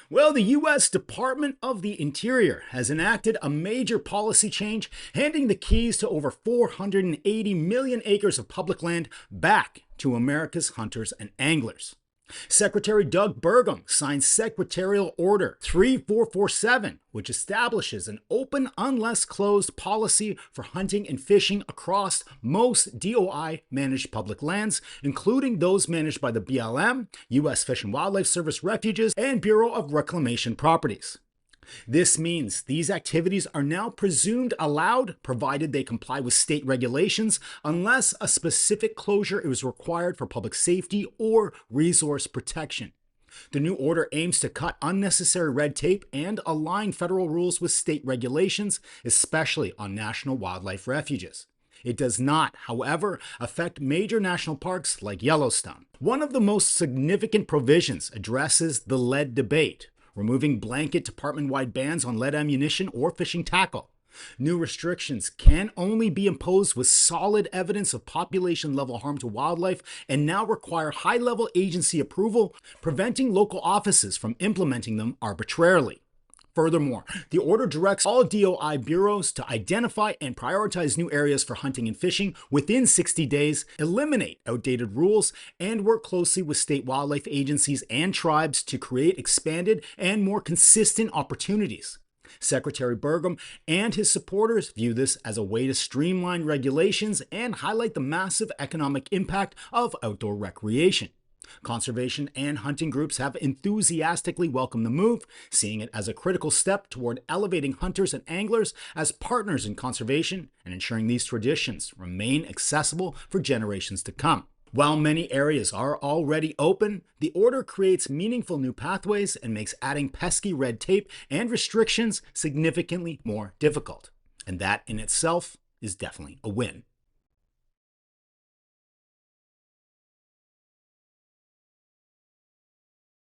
Well, the U.S. Department of the Interior has enacted a major policy change, handing the keys to over 480 million acres of public land back to America's hunters and anglers. Secretary Doug Burgum signed Secretarial Order 3447, which establishes an open unless closed policy for hunting and fishing across most DOI-managed public lands, including those managed by the BLM, U.S. Fish and Wildlife Service refuges, and Bureau of Reclamation properties. This means these activities are now presumed allowed, provided they comply with state regulations, unless a specific closure is required for public safety or resource protection. The new order aims to cut unnecessary red tape and align federal rules with state regulations, especially on national wildlife refuges. It does not, however, affect major national parks like Yellowstone. One of the most significant provisions addresses the lead debate, removing blanket department-wide bans on lead ammunition or fishing tackle. New restrictions can only be imposed with solid evidence of population-level harm to wildlife and now require high-level agency approval, preventing local offices from implementing them arbitrarily. Furthermore, the order directs all DOI bureaus to identify and prioritize new areas for hunting and fishing within 60 days, eliminate outdated rules, and work closely with state wildlife agencies and tribes to create expanded and more consistent opportunities. Secretary Burgum and his supporters view this as a way to streamline regulations and highlight the massive economic impact of outdoor recreation. Conservation and hunting groups have enthusiastically welcomed the move, seeing it as a critical step toward elevating hunters and anglers as partners in conservation and ensuring these traditions remain accessible for generations to come. While many areas are already open, the order creates meaningful new pathways and makes adding pesky red tape and restrictions significantly more difficult. And that in itself is definitely a win.